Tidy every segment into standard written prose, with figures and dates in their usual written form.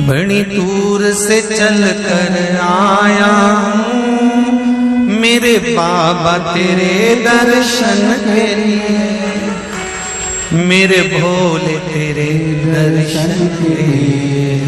बड़ी दूर से चल कर आया हूँ मेरे बाबा तेरे दर्शन के लिए, मेरे भोले तेरे दर्शन के लिए।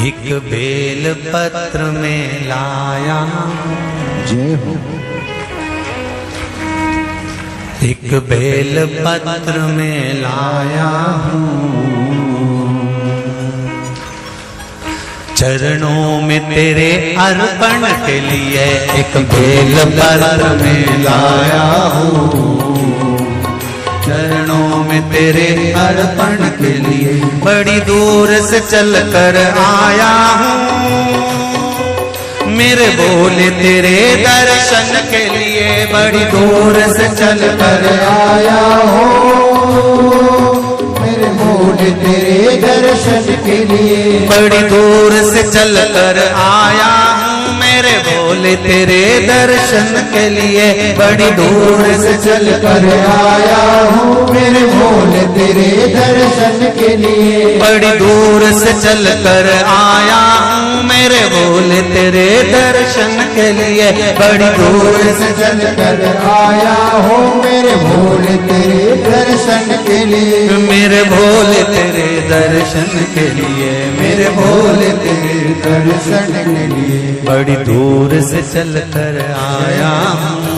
एक बेल पत्र में लाया जय हो। एक बेल पत्र में लाया हूँ, चरणों में तेरे अर्पण के लिए। एक बेल पत्र में लाया हूँ, चरणों में तेरे अर्पण के लिए। बड़ी दूर से चल कर आया हूँ मेरे भोले तेरे दर्शन के लिए। बड़ी दूर से चल कर आया हूँ मेरे भोले तेरे दर्शन के लिए। बड़ी दूर से चल कर आया हूँ मेरे भोले तेरे दर्शन के लिए। बड़ी दूर से चल कर आया हूँ मेरे भोले तेरे दर्शन के लिए। बड़ी दूर से चल कर आया हूँ मेरे भोले तेरे दर्शन के लिए। बड़ी दूर से चल कर आया हूँ मेरे भोले तेरे दर्शन के लिए। मेरे भोले तेरे दर्शन के लिए, मेरे भोले तेरे दर्शन के लिए। बड़ी दूर से चल कर आया हूँ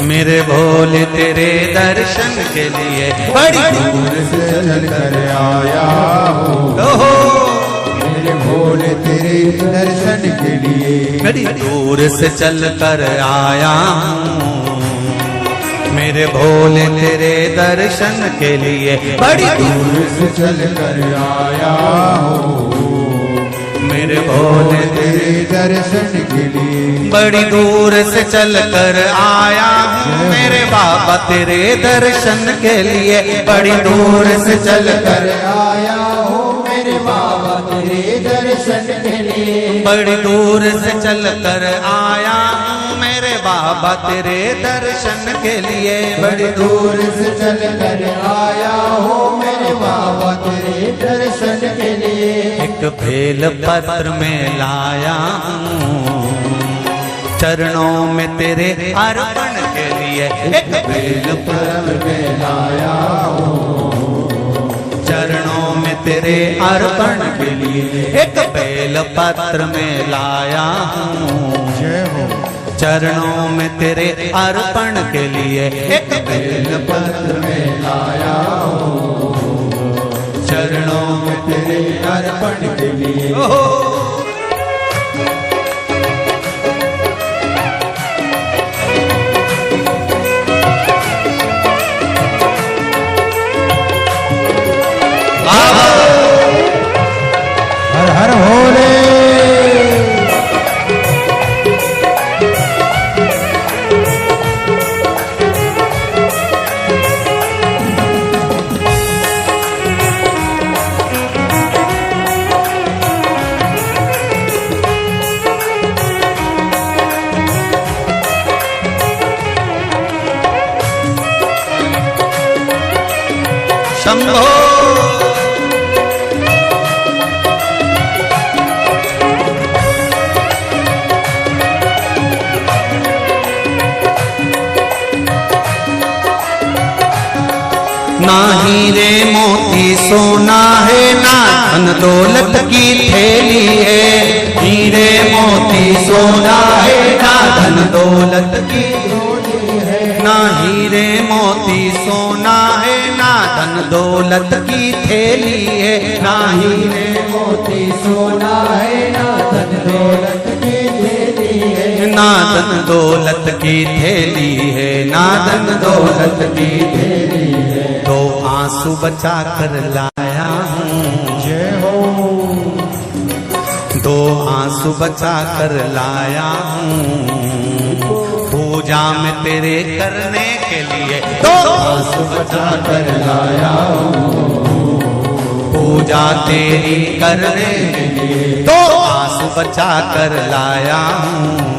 मेरे भोले तेरे दर्शन के लिए। बड़ी दूर से चल कर आया हूँ मेरे भोले तेरे दर्शन के लिए। बड़ी दूर से चल कर आया हूँ मेरे भोले तेरे दर्शन के लिए। बड़ी दूर से चल कर आया हूँ मेरे भोले तेरे दर्शन के लिए। बड़ी दूर से चल कर आया हूँ मेरे बाबा तेरे दर्शन के लिए। बड़ी दूर से चल कर आया हूँ मेरे बाबा तेरे दर्शन के लिए। बड़ी दूर से चल कर आया हूँ मेरे बाबा तेरे दर्शन के लिए। बड़ी दूर से चल कर आया हूँ मेरे बाबा तेरे दर्शन के लिए। एक बेल पत्र में लाया हूँ चरणों में तेरे अर्पण के लिए। एक बेल पत्र में लाया हूँ चरणों में तेरे अर्पण के लिए। एक बेल पत्र में लाया हूँ जय हो। चरणों में तेरे अर्पण के लिए। एक बेल पत्र में लाया हूँ चरणों में तेरे अर्पण के लिए। हर हर भोले। शंभो ना हीरे मोती सोना है ना धन दौलत की थैली है। हीरे मोती सोना है ना धन दौलत की ना हीरे मोती सोना है ना धन दौलत की थैली है। ना हीरे मोती सोना है ना धन दौलत की थैली है। ना धन दौलत की थैली है, ना धन दौलत की थैली है। दो आंसू बचा कर लाया हूँ जय हो। दो आंसू बचा कर लाया हूँ पूजा में तेरे करने के लिए। दो आंसू बचा कर लाया हूँ पूजा तेरी करने के लिए। दो आंसू बचा कर लाया हूँ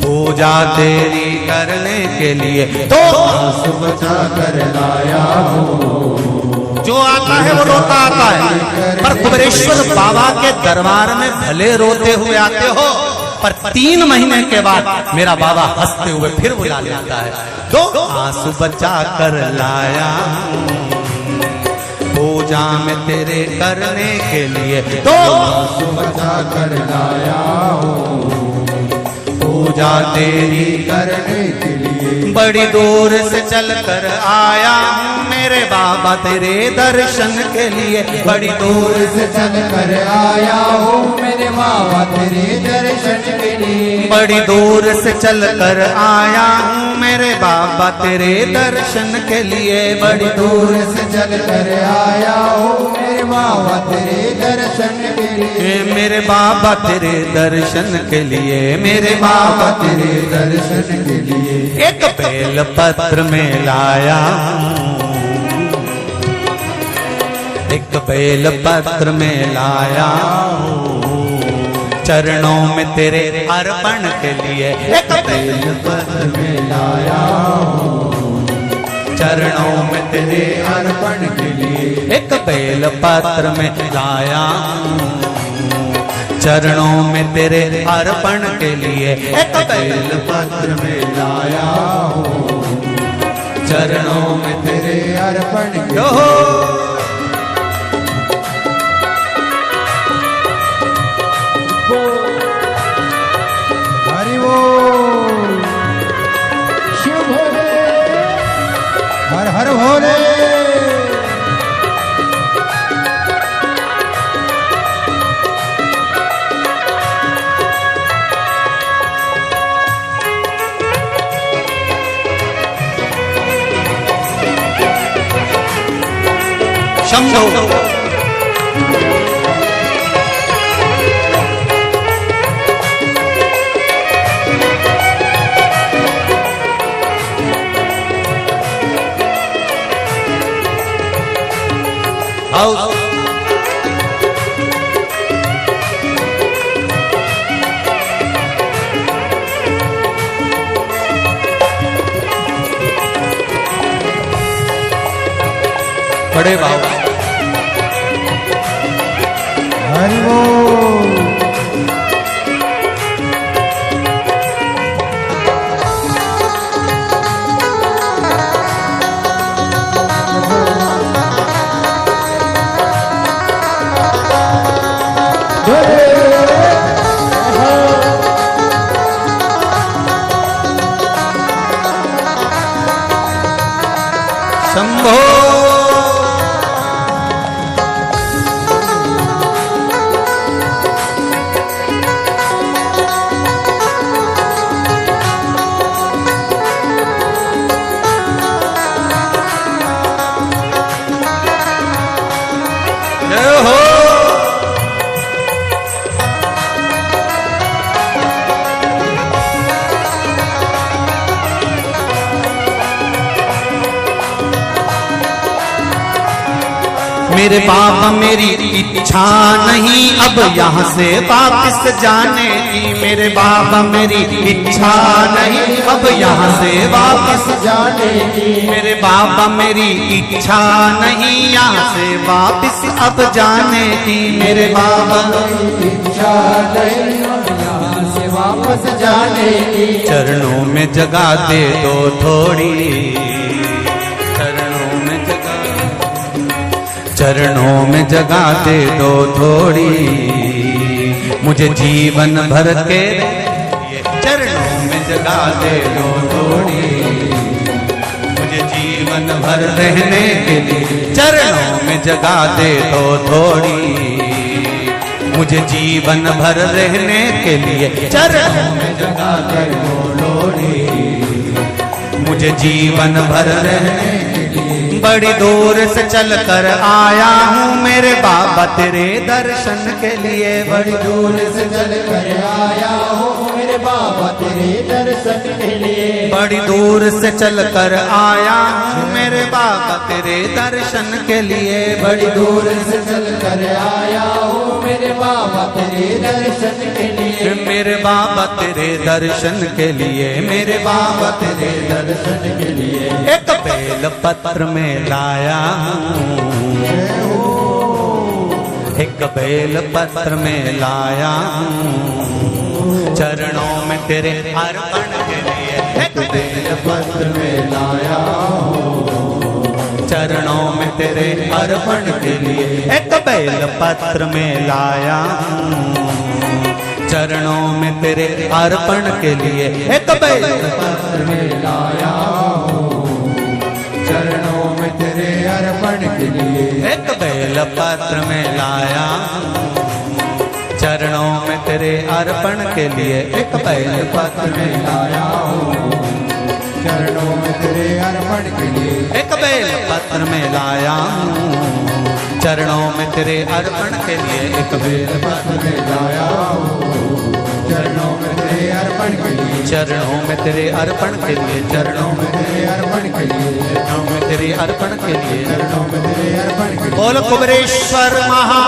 पूजा तेरी करने के लिए। दो आंसू बचा कर लाया हूँ आता है वो रोता आता है, पर कुबेरेश्वर बाबा के दरबार में भले रोते हुए आते हो, पर 3 महीने के बाद मेरा बाबा हंसते हुए फिर बुला लेता है। 2 आंसू बचा कर लाया पूजा में तेरे करने के लिए, 2 आंसू बचा कर लाया हूँ पूजा तेरी करने के लिए। बड़ी दूर से चल कर आया हूँ मेरे बाबा तेरे दर्शन के लिए, बड़ी दूर से चल कर आया हूँ मेरे बाबा तेरे दर्शन के लिए। बड़ी दूर से चल कर आया हूँ मेरे बाबा तेरे दर्शन के लिए, बड़ी दूर से चल कर आया हूँ मेरे बाबा तेरे दर्शन के लिए। मेरे बाबा तेरे दर्शन के लिए, मेरे बाबा तेरे दर्शन के लिए। एक बेल पत्र में लाया, एक बेल पत्र में लाया चरणों में तेरे अर्पण के लिए, एक बेल पत्र में लाया चरणों में तेरे अर्पण के लिए। एक बेल पत्र में लाया चरणों में तेरे अर्पण के लिए, एक बेल पत्र में लाया हूँ चरणों में तेरे अर्पण के लिए। हरि बोल शिव भोले हर हर भोले। शंभो बड़े बाबा हरि बोल। शंभो मेरे बाबा मेरी इच्छा नहीं अब यहाँ से वापस जाने की, मेरे बाबा मेरी इच्छा नहीं अब यहाँ से वापस जाने की। मेरे बाबा मेरी इच्छा नहीं यहाँ से वापस अब जाने की, मेरे बाबा इच्छा नहीं यहाँ से वापस जाने की। चरणों में जगा दे दो थोड़ी, चरणों में जगा दे दो थोड़ी, मुझे जीवन भर के चरणों में जगा दे दो थोड़ी, मुझे जीवन भर रहने के लिए चरणों में जगा दे दो थोड़ी, मुझे जीवन भर रहने के लिए चरणों में जगा दे दो थोड़ी, मुझे जीवन भर रहने के लिए। बड़ी दूर से चल कर आया हूँ मेरे बाबा तेरे दर्शन के लिए, बड़ी दूर से चल कर आया हूँ मेरे बाबा तेरे दर्शन के लिए, बड़ी दूर से चल कर आया हूँ मेरे बाबा तेरे दर्शन के लिए, बड़ी दूर से चल कर आया हूँ मेरे बाबा तेरे दर्शन के लिए, मेरे बाबा तेरे दर्शन के लिए, मेरे बाबा तेरे दर्शन के लिए। एक बेल पत्र में लाया हूँ एक बेल पत्र में लाया हूँ चरणों में तेरे अर्पण के लिए। एक बेल पत्र में लाया हूँ चरणों में तेरे अर्पण के लिए। एक बेल पत्र में लाया हूँ चरणों में तेरे अर्पण के लिए। एक बेल पत्र में लाया हूँ चरणों में तेरे अर्पण के लिए। एक बेल पत्र में लाया चरणों में तेरे अर्पण के लिए। एक बेल पत्र में लाया हूँ चरणों में तेरे अर्पण के लिए। एक बेल पत्र में लाया चरणों में तेरे अर्पण के लिए। एक बेल पत्र में लाया हूँ चरणों में तेरे अर्पण के लिए। चरणों में तेरे अर्पण के लिए। चरणों में तेरे अर्पण के लिए। चरणों में तेरे अर्पण के लिए। चरणों में तेरे अर्पण के लिए। बोल कुबेरेश्वर महा